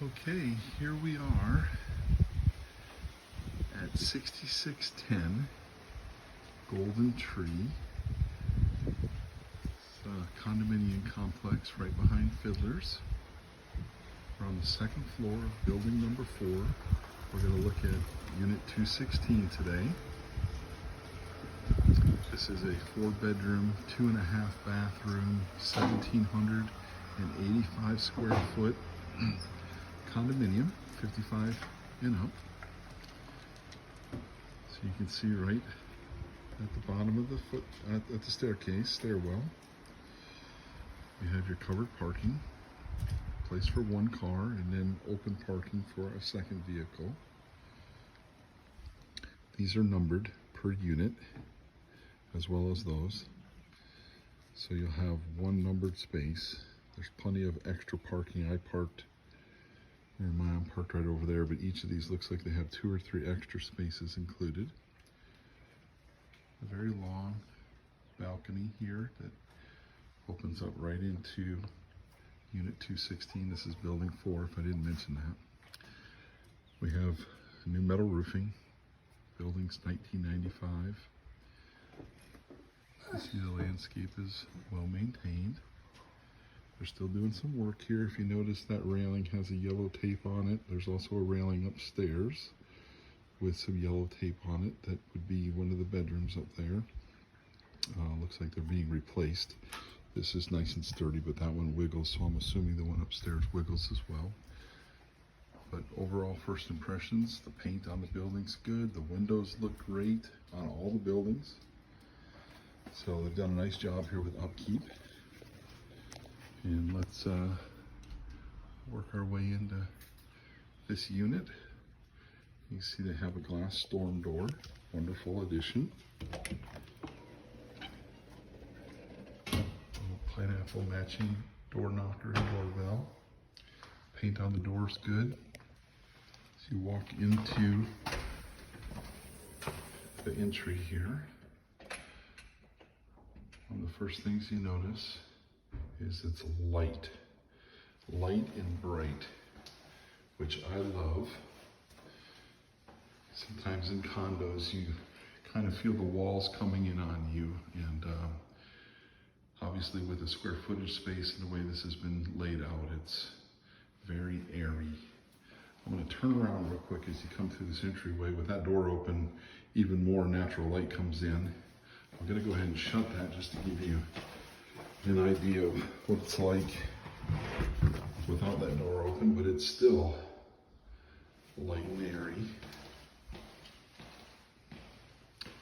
Okay, here we are at 6610 Golden Tree. It's a condominium complex right behind Fiddler's. We're on the second floor of building number 4. We're going to look at unit 216 today. This is a 4-bedroom, 2.5 bathroom, 1,785 square foot condominium, 55 and up. So you can see right at the bottom of the at the stairwell, you have your covered parking, place for one car, and then open parking for a second vehicle. These are numbered per unit, as well as those. So you'll have one numbered space. There's plenty of extra parking. I'm parked right over there, but each of these looks like they have 2 or 3 extra spaces included. A very long balcony here that opens up right into unit 216. This is building 4, if I didn't mention that. We have new metal roofing. Building's 1995. You see the landscape is well maintained. They're still doing some work here. If you notice, that railing has a yellow tape on it. There's also a railing upstairs with some yellow tape on it. That would be one of the bedrooms up there. Looks like they're being replaced. This is nice and sturdy, but that one wiggles, so I'm assuming the one upstairs wiggles as well. But overall, first impressions, the paint on the building's good. The windows look great on all the buildings. So they've done a nice job here with upkeep. And let's work our way into this unit. You see they have a glass storm door. Wonderful addition. Little pineapple matching door knocker and doorbell. Paint on the door is good. As you walk into the entry here, one of the first things you notice is it's light and bright, which I love. Sometimes in condos you kind of feel the walls coming in on you, and obviously with the square footage space and the way this has been laid out, it's very airy. I'm going to turn around real quick as you come through this entryway. With that door open, even more natural light comes in. I'm going to go ahead and shut that just to give you an idea of what it's like without that door open, but it's still light and airy.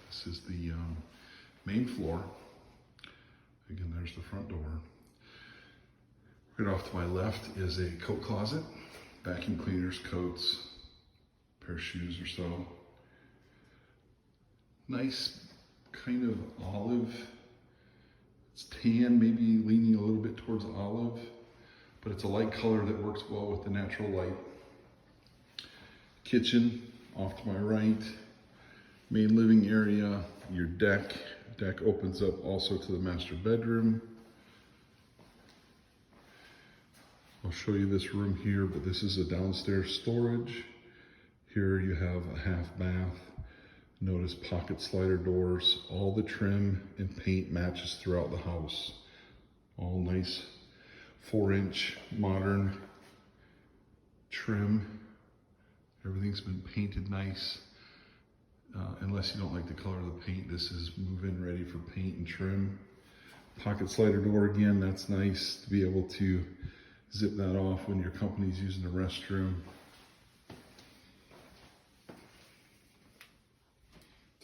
This is the main floor. Again, there's the front door. Right off to my left is a coat closet, vacuum cleaners, coats, pair of shoes or so. Nice kind of olive. It's tan, maybe leaning a little bit towards olive, but it's a light color that works well with the natural light. Kitchen off to my right. Main living area, your deck. Deck opens up also to the master bedroom. I'll show you this room here, but this is a downstairs storage. Here you have a half bath. Notice pocket slider doors. All the trim and paint matches throughout the house. All nice 4-inch modern trim. Everything's been painted nice. Unless you don't like the color of the paint, this is move-in ready for paint and trim. Pocket slider door again, that's nice to be able to zip that off when your company's using the restroom.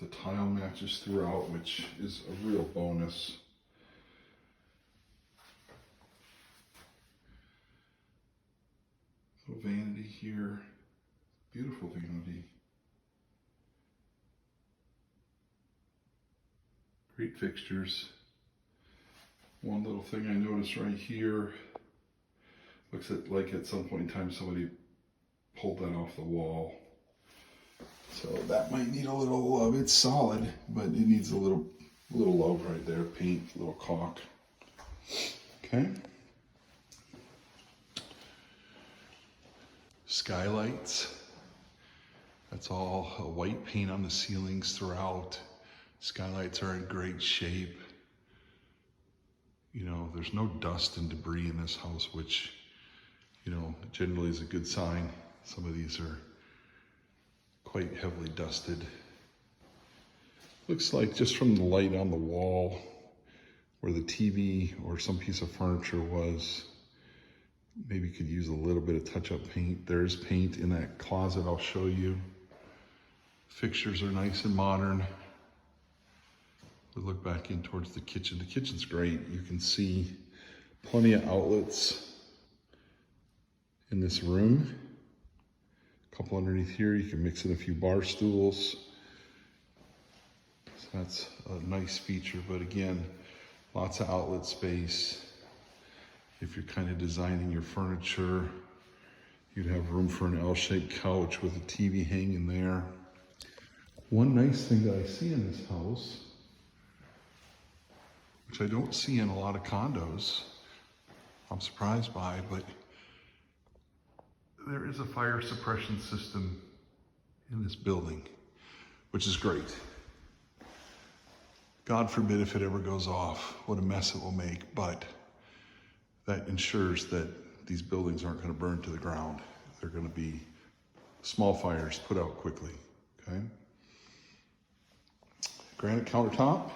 The tile matches throughout, which is a real bonus. Little vanity here, beautiful vanity. Great fixtures. One little thing I noticed right here, looks like at some point in time somebody pulled that off the wall. So that might need a little love. It's solid, but it needs a little love right there. Paint, a little caulk. Okay. Skylights. That's all white paint on the ceilings throughout. Skylights are in great shape. You know, there's no dust and debris in this house, which, you know, generally is a good sign. Some of these are quite heavily dusted. Looks like just from the light on the wall where the TV or some piece of furniture was, maybe could use a little bit of touch-up paint. There is paint in that closet I'll show you. Fixtures are nice and modern. We look back in towards the kitchen. The kitchen's great. You can see plenty of outlets in this room. A couple underneath here. You can mix in a few bar stools. So that's a nice feature, but again, lots of outlet space. If you're kind of designing your furniture, you'd have room for an L-shaped couch with a TV hanging there. One nice thing that I see in this house, which I don't see in a lot of condos, I'm surprised by, but there is a fire suppression system in this building, which is great. God forbid if it ever goes off, what a mess it will make, but that ensures that these buildings aren't going to burn to the ground. They're going to be small fires put out quickly, okay? Granite countertop.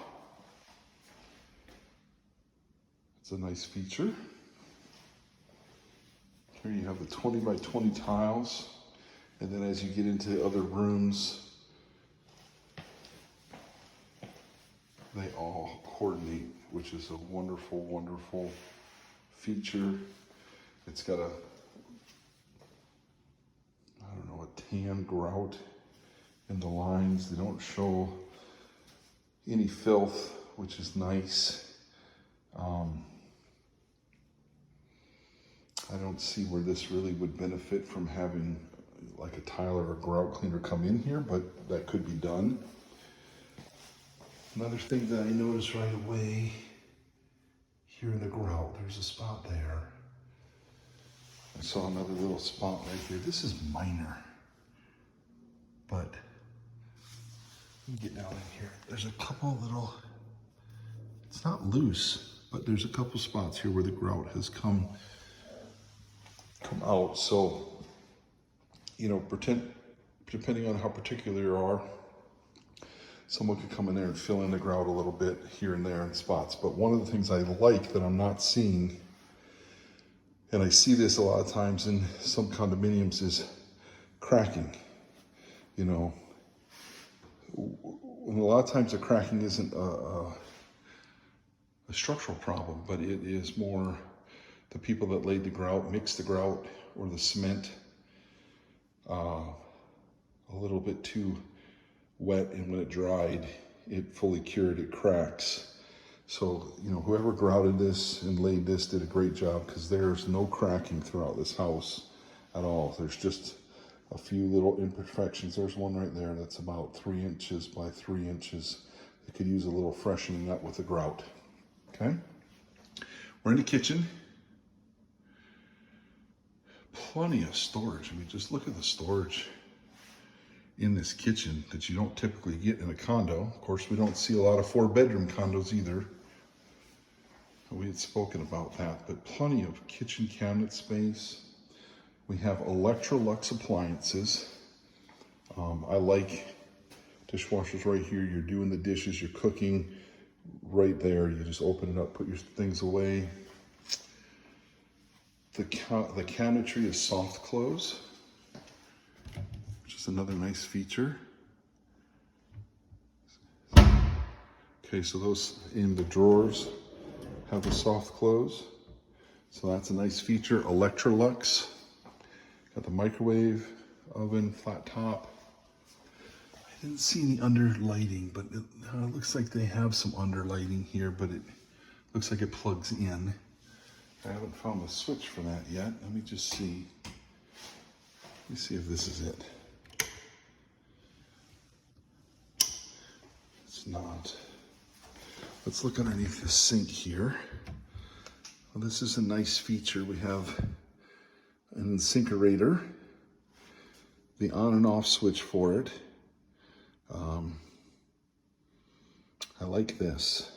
It's a nice feature. Here you have the 20 by 20 tiles, and then as you get into other rooms, they all coordinate, which is a wonderful, wonderful feature. It's got a, I don't know, a tan grout in the lines. They don't show any filth, which is nice. I don't see where this really would benefit from having like a tile or a grout cleaner come in here, but that could be done. Another thing that I noticed right away, here in the grout, there's a spot there. I saw another little spot right there. This is minor, but let me get down in here. There's a couple little, it's not loose, but there's a couple spots here where the grout has come out. So, you know, depending on how particular you are, someone could come in there and fill in the grout a little bit here and there in spots. But one of the things I like that I'm not seeing, and I see this a lot of times in some condominiums, is cracking. You know, and a lot of times the cracking isn't a structural problem, but it is more the people that laid the grout, mixed the grout or the cement a little bit too wet, and when it dried, it fully cured, it cracks. So, you know, whoever grouted this and laid this did a great job, because there's no cracking throughout this house at all. There's just a few little imperfections. There's one right there that's about 3 inches by 3 inches. They could use a little freshening up with the grout. Okay, we're in the kitchen. Plenty of storage. I mean, just look at the storage in this kitchen that you don't typically get in a condo. Of course, we don't see a lot of 4-bedroom condos either. We had spoken about that, but plenty of kitchen cabinet space. We have Electrolux appliances. I like dishwashers right here. You're doing the dishes, you're cooking right there. You just open it up, put your things away. The cabinetry is soft close, which is another nice feature. Okay, so those in the drawers have the soft close. So that's a nice feature. Electrolux. Got the microwave, oven, flat top. I didn't see any under lighting, but it looks like they have some under lighting here, but it looks like it plugs in. I haven't found the switch for that yet. Let me just see. Let me see if this is it. It's not. Let's look underneath the sink here. Well, this is a nice feature. We have an incinerator the on and off switch for it. I like this.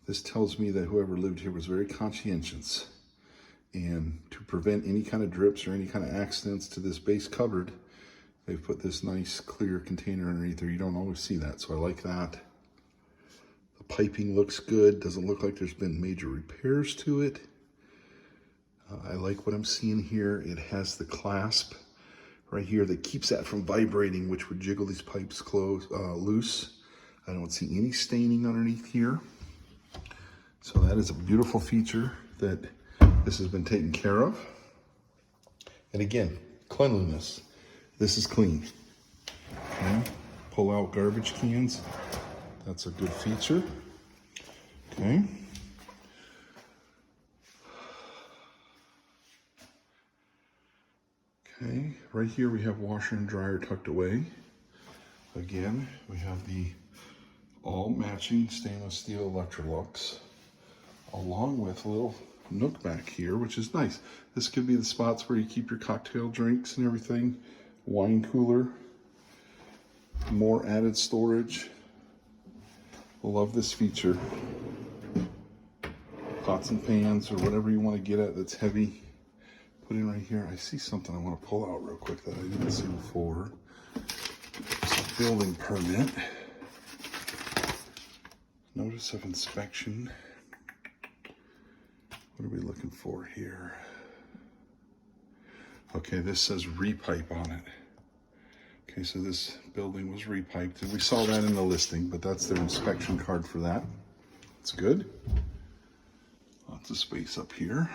This tells me that whoever lived here was very conscientious. And to prevent any kind of drips or any kind of accidents to this base cupboard, they've put this nice clear container underneath there. You don't always see that, so I like that. The piping looks good. Doesn't look like there's been major repairs to it. I like what I'm seeing here. It has the clasp right here that keeps that from vibrating, which would jiggle these pipes loose. I don't see any staining underneath here. So that is a beautiful feature that this has been taken care of. And again, cleanliness. This is clean. Okay. Pull out garbage cans. That's a good feature. Okay. Okay, right here we have washer and dryer tucked away. Again, we have the all matching stainless steel Electrolux, along with a little nook back here, which is nice. This could be the spots where you keep your cocktail drinks and everything. Wine cooler, more added storage. Love this feature. Pots and pans or whatever you want to get at that's heavy. Put in right here. I see something I want to pull out real quick that I didn't see before. It's a building permit. Notice of inspection. What are we looking for here? Okay, this says repipe on it. Okay, so this building was repiped, and we saw that in the listing, but that's their inspection card for that. It's good. Lots of space up here.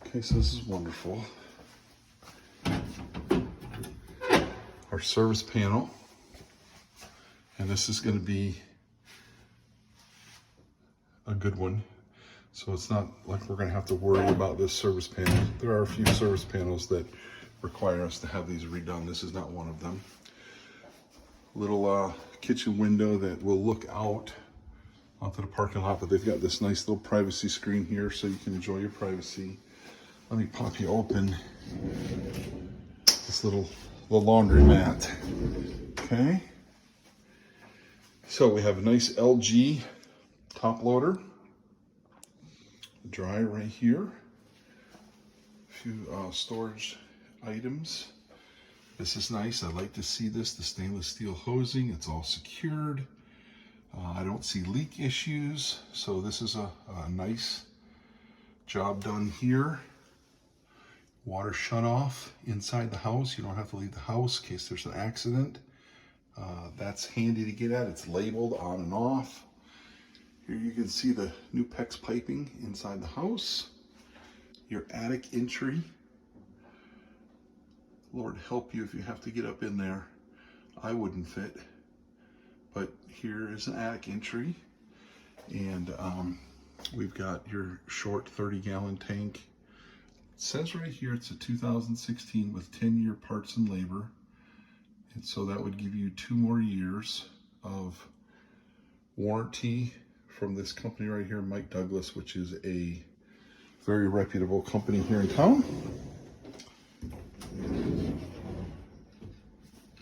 Okay, so this is wonderful. Our service panel, and this is going to be a good one. So it's not like we're going to have to worry about this service panel. There are a few service panels that require us to have these redone. This is not one of them. Little kitchen window that will look out onto the parking lot, but they've got this nice little privacy screen here so you can enjoy your privacy. Let me pop you open this the laundry mat. Okay. So we have a nice LG top loader. Dryer right here. A few storage items. This is nice. I like to see this. The stainless steel hosing. It's all secured. I don't see leak issues. So this is a nice job done here. Water shut off inside the house. You don't have to leave the house in case there's an accident. That's handy to get at. It's labeled on and off. Here you can see the new PEX piping inside the house. Your attic entry. Lord help you if you have to get up in there. I wouldn't fit. But here is an attic entry. And we've got your short 30-gallon tank. It says right here it's a 2016 with 10-year parts and labor. And so that would give you 2 more years of warranty from this company right here, Mike Douglas, which is a very reputable company here in town.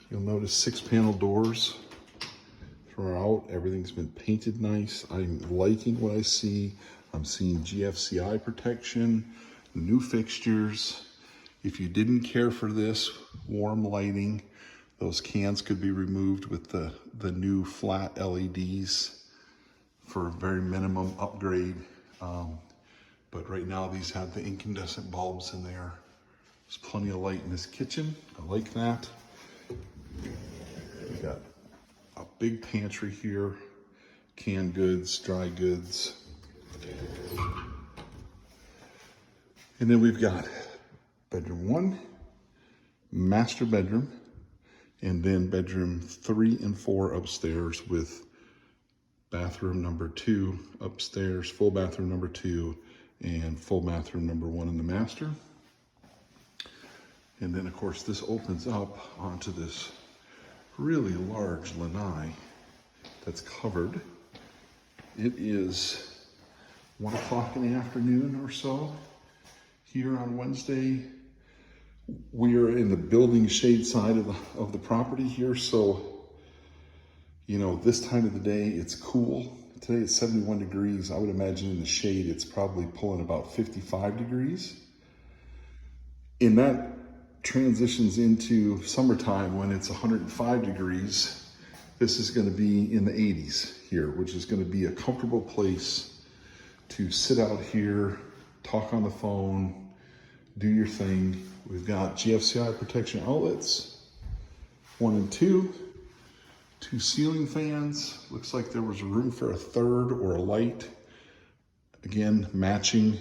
You'll notice 6-panel doors throughout. Everything's been painted nice. I'm liking what I see. I'm seeing GFCI protection, new fixtures. If you didn't care for this warm lighting, those cans could be removed with the new flat LEDs for a very minimum upgrade. But right now these have the incandescent bulbs in there. There's plenty of light in this kitchen. I like that. We got a big pantry here. Canned goods, dry goods. And then we've got bedroom 1, master bedroom, and then bedroom 3 and 4 upstairs with bathroom number 2 upstairs, full bathroom number 2, and full bathroom number 1 in the master. And then of course this opens up onto this really large lanai that's covered. It is 1 o'clock in the afternoon or so here on Wednesday. We are in the building shade side of the property here, so you know, this time of the day it's cool. Today it's 71 degrees. I would imagine in the shade it's probably pulling about 55 degrees. And that transitions into summertime when it's 105 degrees. This is going to be in the 80s here, which is going to be a comfortable place to sit out here, talk on the phone, do your thing. We've got GFCI protection outlets, 1 and 2 ceiling fans. Looks like there was room for a third or a light. Again, matching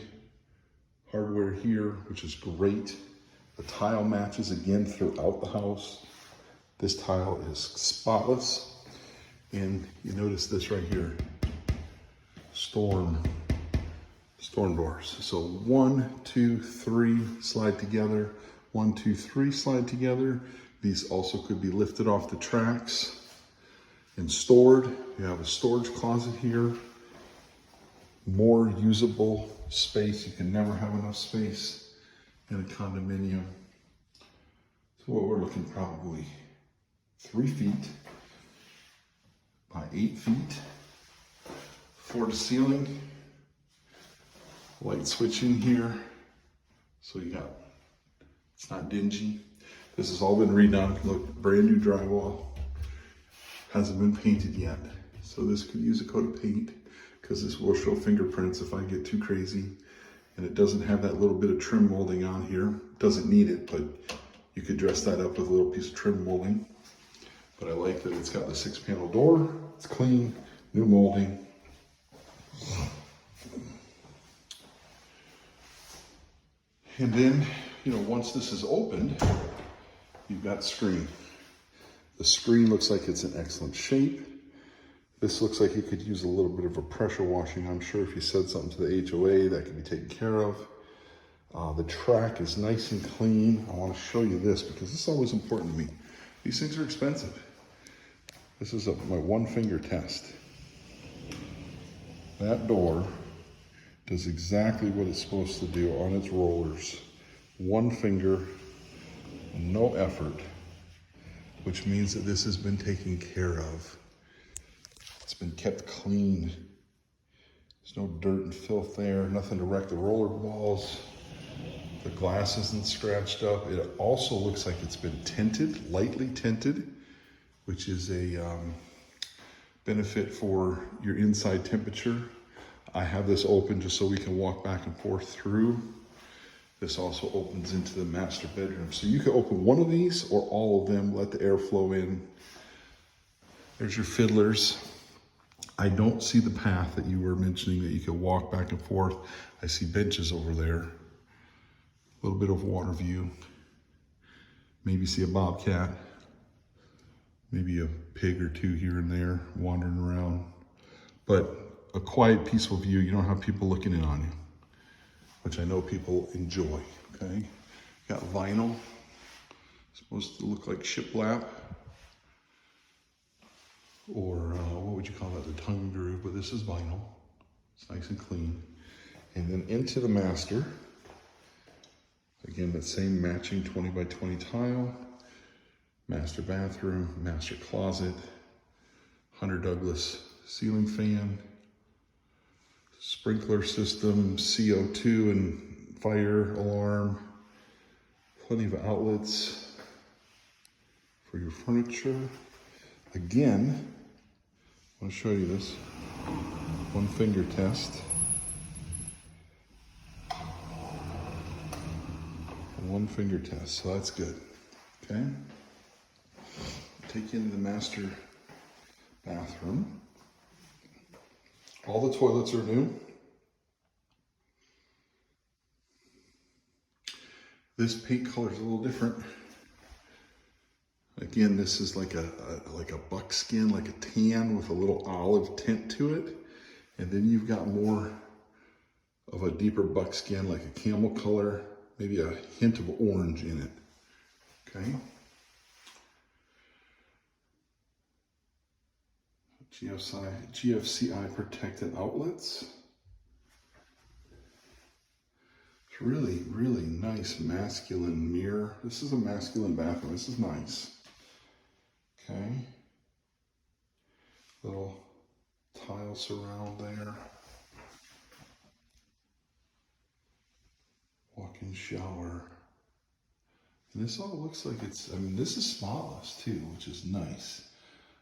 hardware here, which is great. The tile matches again throughout the house. This tile is spotless. And you notice this right here, storm doors. So 1, 2, 3 slide together. 1, 2, 3 slide together. These also could be lifted off the tracks and stored. You have a storage closet here. More usable space. You can never have enough space in a condominium. So what we're looking probably 3 feet by 8 feet. Floor to ceiling. Light switch in here. So you got, it's not dingy. This has all been redone. Look, brand new drywall. Hasn't been painted yet. So this could use a coat of paint because this will show fingerprints if I get too crazy. And it doesn't have that little bit of trim molding on here. Doesn't need it, but you could dress that up with a little piece of trim molding. But I like that it's got the 6-panel door. It's clean, new molding. And then, you know, once this is opened, you've got screen. The screen looks like it's in excellent shape. This looks like it could use a little bit of a pressure washing. I'm sure if you said something to the HOA, that could be taken care of. The track is nice and clean. I want to show you this because this is always important to me. These things are expensive. This is my 1-finger test. That door does exactly what it's supposed to do on its rollers. 1 finger, no effort, which means that this has been taken care of. It's been kept clean. There's no dirt and filth there, nothing to wreck the roller balls. The glass isn't scratched up. It also looks like it's been tinted, lightly tinted, which is a benefit for your inside temperature. I have this open just so we can walk back and forth through. This also opens into the master bedroom. So you can open one of these or all of them, let the air flow in. There's your fiddlers. I don't see the path that you were mentioning that you could walk back and forth. I see benches over there. A little bit of water view. Maybe see a bobcat. Maybe a pig or two here and there wandering around. But a quiet, peaceful view. You don't have people looking in on you, which I know people enjoy, okay? Got vinyl. Supposed to look like shiplap. Or what would you call that? The tongue groove, but this is vinyl. It's nice and clean. And then into the master. Again, that same matching 20 by 20 tile. Master bathroom, master closet. Hunter Douglas ceiling fan. Sprinkler system, CO2 and fire alarm. Plenty of outlets for your furniture. Again, I want to show you this 1-finger test. 1-finger test, so that's good. Okay. Take you into the master bathroom. All the toilets are new. This paint color is a little different. Again, this is like a buckskin, like a tan with a little olive tint to it. And then you've got more of a deeper buckskin, like a camel color, maybe a hint of orange in it. Okay. GFCI protected outlets. It's really, really nice masculine mirror. This is a masculine bathroom. This is nice. Okay. Little tile surround there. Walk-in shower. And this all looks like it's, I mean, this is spotless too, which is nice.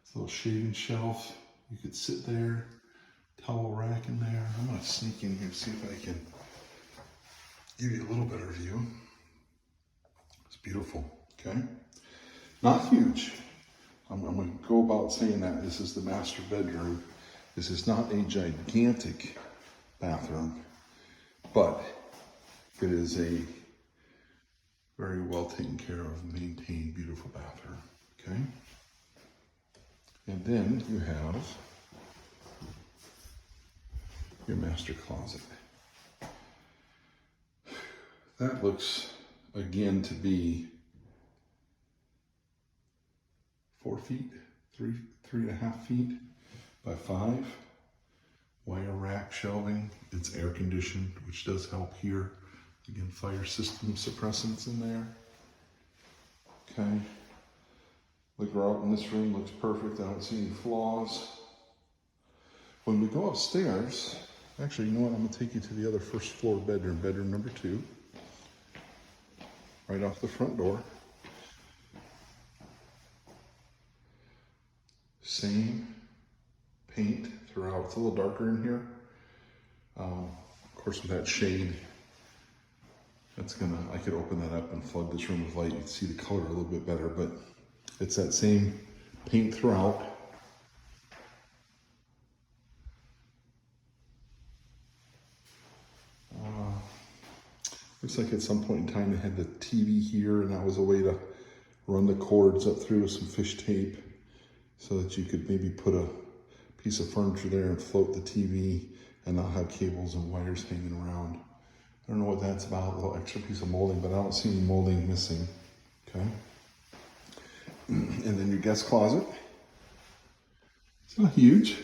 It's a little shaving shelf. You could sit there, towel rack in there. I'm gonna sneak in here, see if I can give you a little better view. It's beautiful, okay? Not huge. I'm gonna go about saying that this is the master bedroom. This is not a gigantic bathroom, but it is a very well taken care of, maintained, beautiful bathroom, okay? And then you have your master closet. That looks, again, to be 4 feet, 3.5 feet by 5. Wire rack shelving. It's air conditioned, which does help here. Again, fire system suppressants in there. Okay. Look out in this room, looks perfect. I don't see any flaws. When we go upstairs, actually, you know what? I'm gonna take you to the other first floor bedroom, bedroom number 2. Right off the front door. Same paint throughout. It's a little darker in here. Of course, with that shade, that's gonna, I could open that up and flood this room with light. You can see the color a little bit better, but it's that same paint throughout. Looks like at some point in time they had the TV here, and that was a way to run the cords up through with some fish tape so that you could maybe put a piece of furniture there and float the TV and not have cables and wires hanging around. I don't know what that's about, a little extra piece of molding, but I don't see any molding missing, okay? And then your guest closet. It's not huge.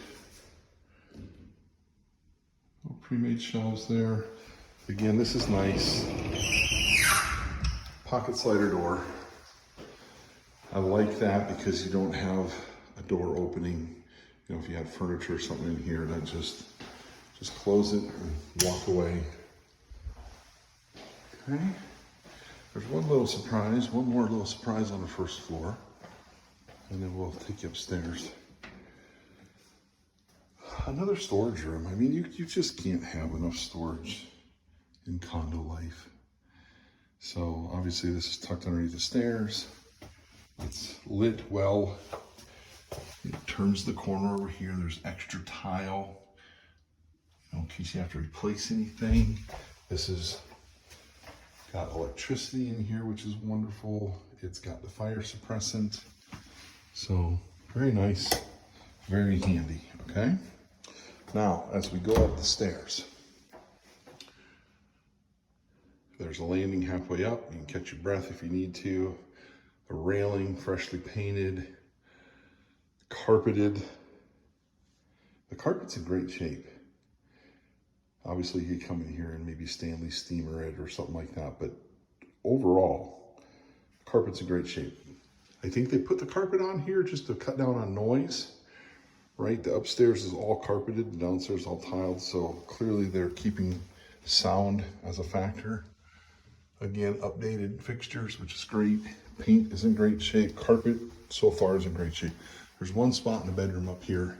Little pre-made shelves there. Again, this is nice. Pocket slider door. I like that because you don't have a door opening. You know, if you had furniture or something in here, that just close it and walk away. Okay. There's one little surprise, one more little surprise on the first floor, and then we'll take you upstairs. Another storage room. I mean, you just can't have enough storage in condo life. So obviously this is tucked underneath the stairs. It's lit well. It turns the corner over here. There's extra tile, you know, in case you have to replace anything. This is got electricity in here, which is wonderful. It's got the fire suppressant. So very nice, very handy, okay? Now, as we go up the stairs, there's a landing halfway up. You can catch your breath if you need to. The railing, freshly painted, carpeted. The carpet's in great shape. Obviously, you could come in here and maybe Stanley steamer it or something like that, but overall, the carpet's in great shape. I think they put the carpet on here just to cut down on noise, right? The upstairs is all carpeted, the downstairs is all tiled, so clearly they're keeping sound as a factor. Again, updated fixtures, which is great. Paint is in great shape. Carpet so far is in great shape. There's one spot in the bedroom up here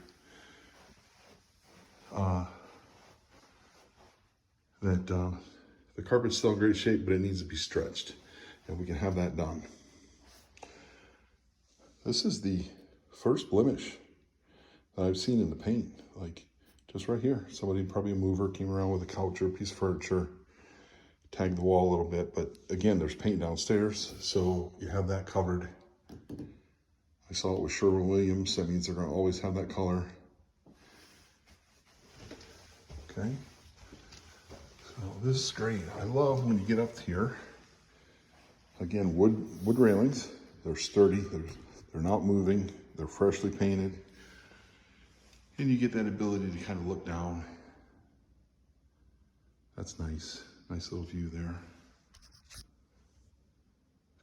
that the carpet's still in great shape, but it needs to be stretched, and we can have that done. This is the first blemish that I've seen in the paint, like just right here. Somebody, probably a mover, came around with a couch or a piece of furniture, tagged the wall a little bit, but again, there's paint downstairs, so you have that covered. I saw it with Sherwin-Williams. That means they're gonna always have that color. Okay. So this is great. I love when you get up here. Again, wood railings. They're sturdy. They're not moving. They're freshly painted. And you get that ability to kind of look down. That's nice. Nice little view there.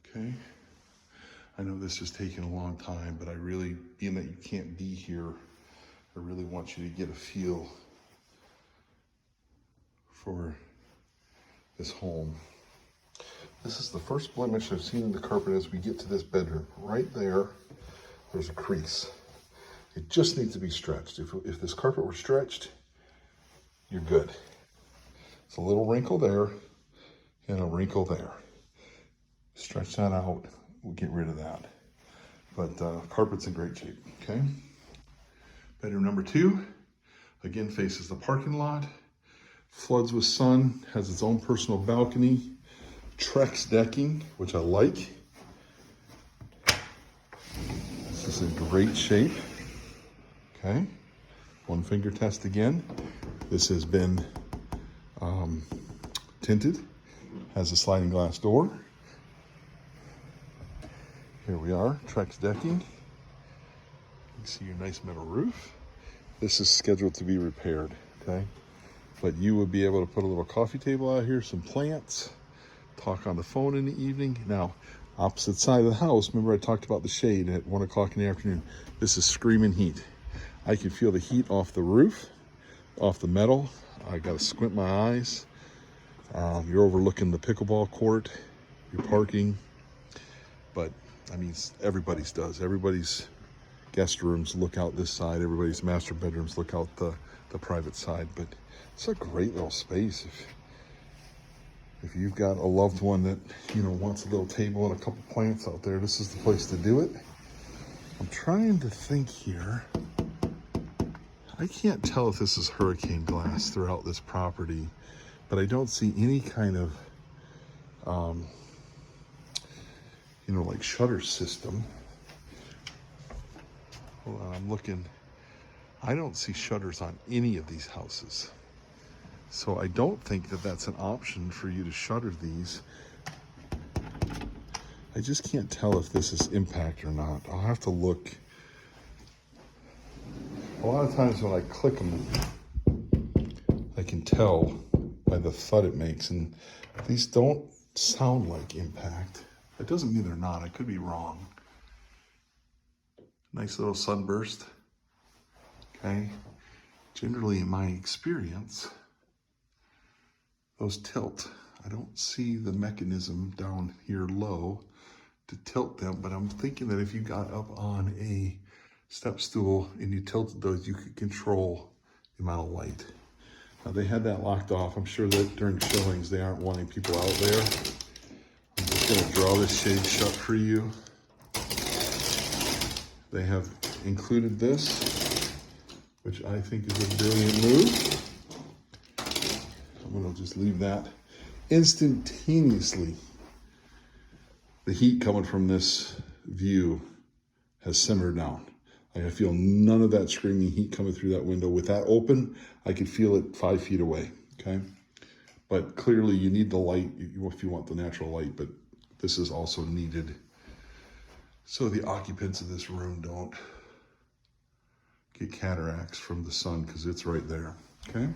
Okay. I know this is taking a long time, but I really, being that you can't be here, I really want you to get a feel for this home. This is the first blemish I've seen in the carpet as we get to this bedroom. Right there, there's a crease. It just needs to be stretched. If this carpet were stretched, you're good. It's a little wrinkle there and a wrinkle there. Stretch that out, we'll get rid of that. But carpet's in great shape, okay? Bedroom number 2, again faces the parking lot. Floods with sun, has its own personal balcony. Trex decking, which I like. This is in great shape. Okay, one finger test again. This has been tinted, has a sliding glass door. Here we are, Trex decking. You can see your nice metal roof. This is scheduled to be repaired, okay? But you would be able to put a little coffee table out here, some plants, talk on the phone in the evening. Now, opposite side of the house, remember I talked about the shade at 1 o'clock in the afternoon. This is screaming heat. I can feel the heat off the roof, off the metal. I gotta squint my eyes. You're overlooking the pickleball court, your parking. But I mean, everybody's does. Everybody's guest rooms look out this side. Everybody's master bedrooms look out the private side. But it's a great little space. If you've got a loved one that, you know, wants a little table and a couple plants out there, this is the place to do it. I'm trying to think here. I can't tell if this is hurricane glass throughout this property, but I don't see any kind of, you know, like shutter system. Hold on, I'm looking. I don't see shutters on any of these houses. So I don't think that that's an option for you to shutter these. I just can't tell if this is impact or not. I'll have to look. A lot of times when I click them, I can tell by the thud it makes, and these don't sound like impact. It doesn't mean they're not. I could be wrong. Nice little sunburst. Okay. Generally, in my experience, those tilt. I don't see the mechanism down here low to tilt them, but I'm thinking that if you got up on a step stool and you tilted those, you could control the amount of light. Now they had that locked off. I'm sure that during showings they aren't wanting people out there. I'm just gonna draw this shade shut for you. They have included this, which I think is a brilliant move. I'm gonna just leave that. Instantaneously, the heat coming from this view has simmered down. I feel none of that screaming heat coming through that window. With that open, I could feel it 5 feet away, okay? But clearly you need the light if you want the natural light, but this is also needed so the occupants of this room don't get cataracts from the sun, because it's right there, okay?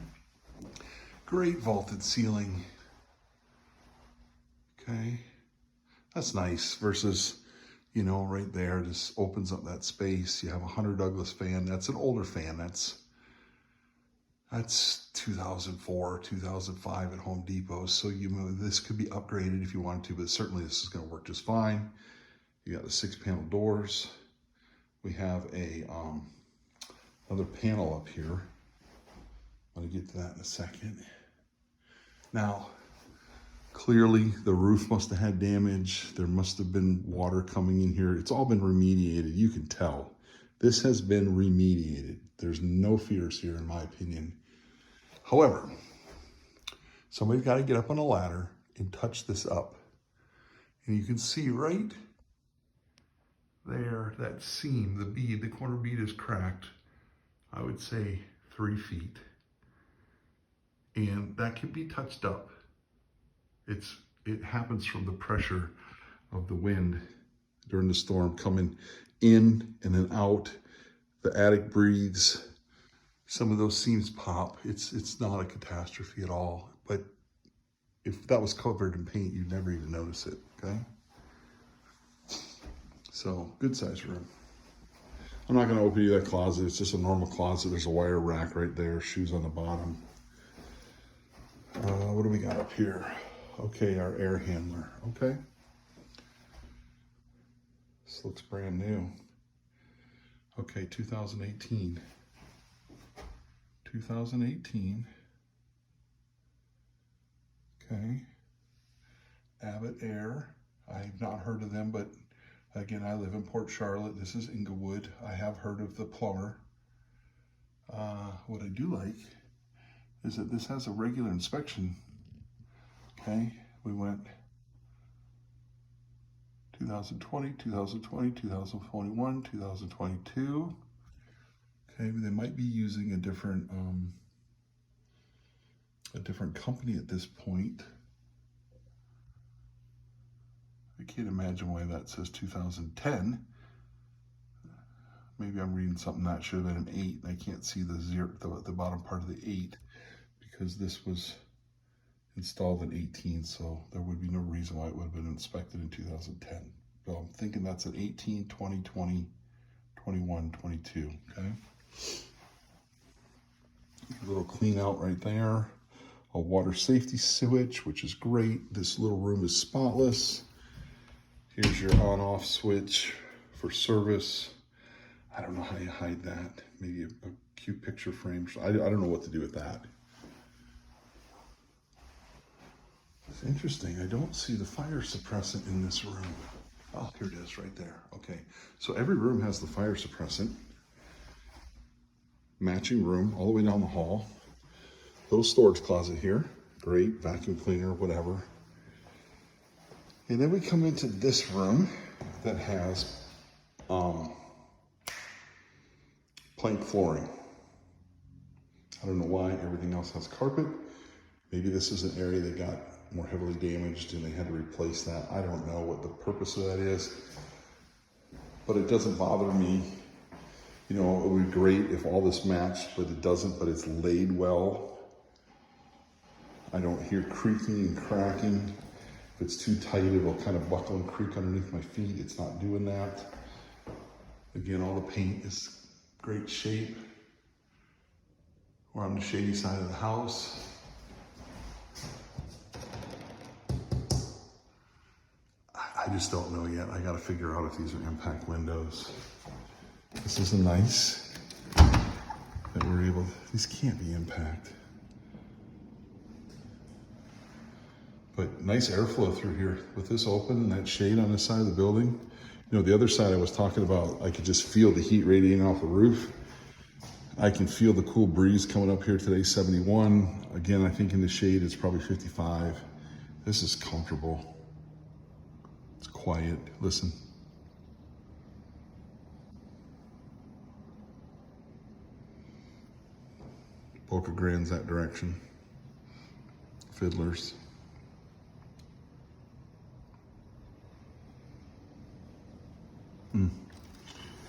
Great vaulted ceiling. Okay, that's nice versus, you know, right there, this opens up that space. You have a Hunter Douglas fan. That's an older fan. That's 2004, 2005 at Home Depot. So this could be upgraded if you wanted to, but certainly this is going to work just fine. You got the 6-panel doors. We have a another panel up here. I'm going to get to that in a second. Now, clearly the roof must have had damage. There must have been water coming in here. It's all been remediated. You can tell. This has been remediated. There's no fears here, in my opinion. However, somebody's got to get up on a ladder and touch this up. And you can see right there, that seam, the bead, the corner bead is cracked, I would say 3 feet. And that can be touched up. It happens from the pressure of the wind during the storm coming in and then out. The attic breathes. Some of those seams pop. It's not a catastrophe at all, but if that was covered in paint, you'd never even notice it, okay? So, good size room. I'm not gonna open you that closet. It's just a normal closet. There's a wire rack right there, shoes on the bottom. What do we got up here? Okay, our air handler, okay? This looks brand new. Okay, 2018. 2018. Okay. Abbott Air. I've not heard of them, but again, I live in Port Charlotte. This is Inglewood. I have heard of the plumber. What I do like is that this has a regular inspection. Okay, we went 2020, 2020, 2021, 2022. Okay, they might be using a different company at this point. I can't imagine why that says 2010. Maybe I'm reading something that should have been an 8, and I can't see the zero, the bottom part of the 8, because this was installed in 18, so there would be no reason why it would have been inspected in 2010. So I'm thinking that's an 18, 20, 20, 21, 22, okay? A little clean out right there. A water safety switch, which is great. This little room is spotless. Here's your on-off switch for service. I don't know how you hide that. Maybe a cute picture frame. I don't know what to do with that. It's interesting. I don't see the fire suppressant in this room. Oh, here it is right there. Okay, so every room has the fire suppressant. Matching room all the way down the hall. Little storage closet here. Great, vacuum cleaner, whatever. And then we come into this room that has plank flooring. I don't know why everything else has carpet. Maybe this is an area that got more heavily damaged and they had to replace that. I don't know what the purpose of that is, but it doesn't bother me. You know, it would be great if all this matched, but it doesn't, but it's laid well. I don't hear creaking and cracking. If it's too tight, it'll kind of buckle and creak underneath my feet. It's not doing that. Again, all the paint is great shape. We're on the shady side of the house. I just don't know yet. I gotta figure out if these are impact windows. This is nice that we're able, these can't be impact. But nice airflow through here with this open and that shade on this side of the building. You know, the other side I was talking about, I could just feel the heat radiating off the roof. I can feel the cool breeze coming up here today, 71. Again, I think in the shade it's probably 55. This is comfortable. It's quiet. Listen. Boca Grande's that direction. Fiddlers.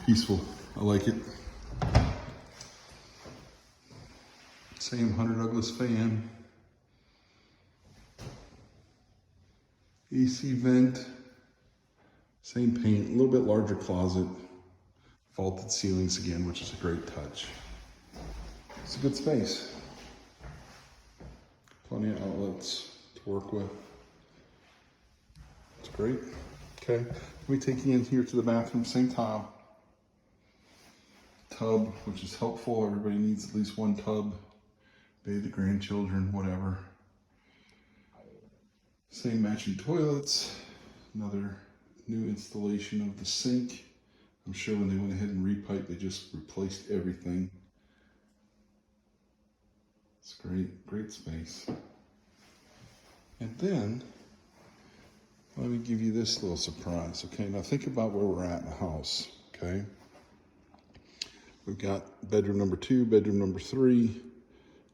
Peaceful. I like it. Same 100 Douglas fan. AC vent. Same paint. A little bit larger closet. Vaulted ceilings again, which is a great touch. It's a good space. Plenty of outlets to work with. It's great. Okay, let me take you in here to the bathroom, same tile. Tub, which is helpful. Everybody needs at least one tub. Bathe the grandchildren, whatever. Same matching toilets. Another new installation of the sink. I'm sure when they went ahead and repiped, they just replaced everything. It's great, great space. And then, let me give you this little surprise, okay? Now think about where we're at in the house, okay? We've got bedroom number 2, bedroom number 3,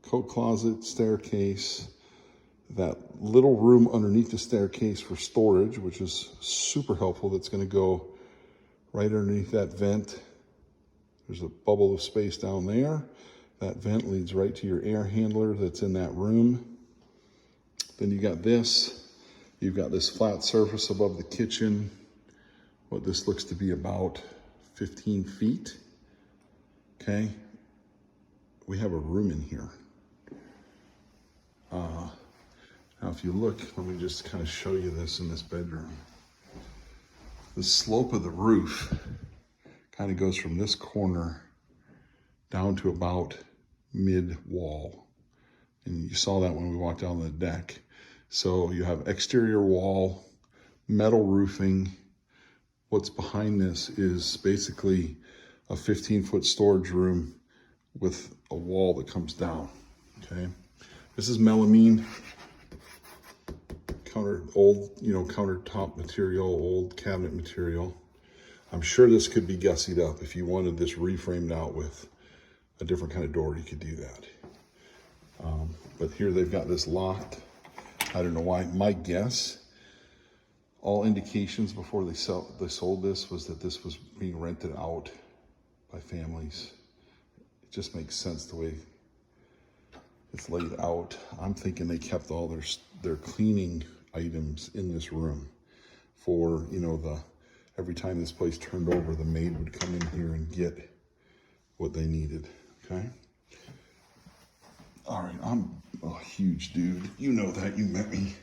coat closet, staircase, that little room underneath the staircase for storage, which is super helpful. That's gonna go right underneath that vent. There's a bubble of space down there. That vent leads right to your air handler that's in that room. Then you got this. You've got this flat surface above the kitchen. What this looks to be about 15 feet. Okay. We have a room in here. Now if you look, let me just kind of show you this in this bedroom. The slope of the roof kind of goes from this corner down to about mid-wall. And you saw that when we walked down the deck. So you have exterior wall, metal roofing. What's behind this is basically a 15-foot storage room with a wall that comes down, okay? This is melamine, countertop material, old cabinet material. I'm sure this could be gussied up. If you wanted this reframed out with a different kind of door, you could do that. But here they've got this locked. I don't know why. My guess, all indications before they sold this was that this was being rented out by families. It just makes sense the way it's laid out. I'm thinking they kept all their cleaning items in this room for, every time this place turned over, the maid would come in here and get what they needed, okay? All right, I'm a huge dude. You know that, you met me.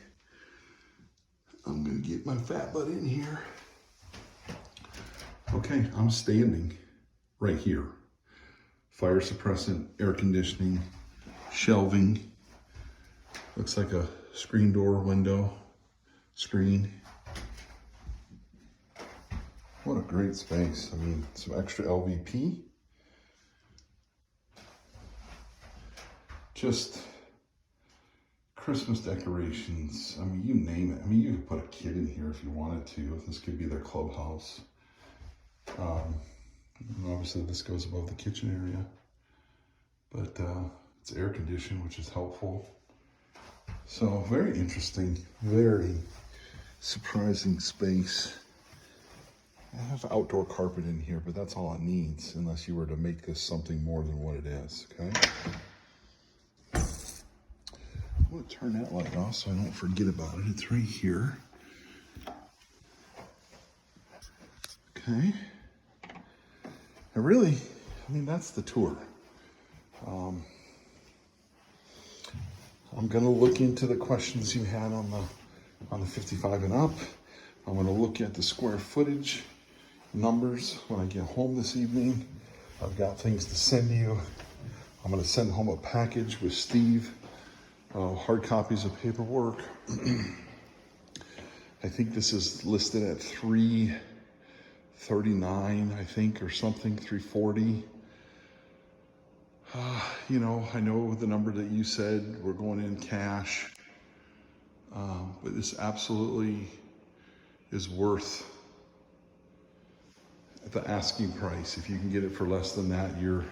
I'm gonna get my fat butt in here. Okay, I'm standing right here. Fire suppressant, air conditioning, shelving. Looks like a screen door window, screen. What a great space. I mean, some extra LVP. Just Christmas decorations. I mean, you name it. I mean, you could put a kid in here if you wanted to. This could be their clubhouse. Obviously, this goes above the kitchen area. But it's air conditioned, which is helpful. So very interesting, very surprising space. I have outdoor carpet in here, but that's all it needs, unless you were to make this something more than what it is, okay? I'm gonna turn that light off so I don't forget about it. It's right here. Okay. And really, I mean, that's the tour. I'm gonna look into the questions you had on the 55 and up. I'm gonna look at the square footage numbers when I get home this evening. I've got things to send you. I'm gonna send home a package with Steve, hard copies of paperwork. I think this is listed at $339, I think, or something, $340. I know the number that you said, we're going in cash, but this absolutely is worth the asking price. If you can get it for less than that, you're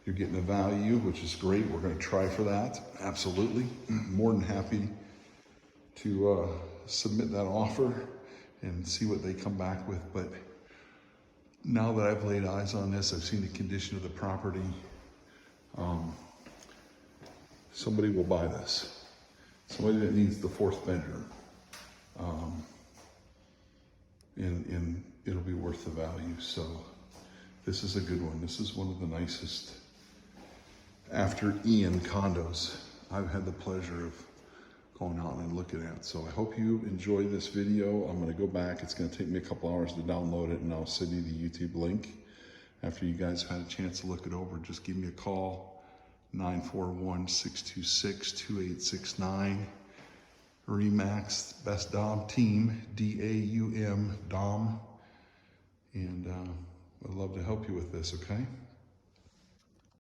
getting a value, which is great. We're going to try for that. Absolutely. More than happy to submit that offer and see what they come back with. But now that I've laid eyes on this, I've seen the condition of the property. Somebody will buy this. Somebody that needs the fourth bedroom. And it'll be worth the value. So this is a good one. This is one of the nicest, after Ian, condos I've had the pleasure of going out and looking at. So I hope you enjoy this video. I'm going to go back. It's going to take me a couple hours to download it, and I'll send you the YouTube link. After you guys have had a chance to look it over, just give me a call, 941-626-2869. Remax, Best Dom Team, DAUM, Dom. And I'd love to help you with this, okay?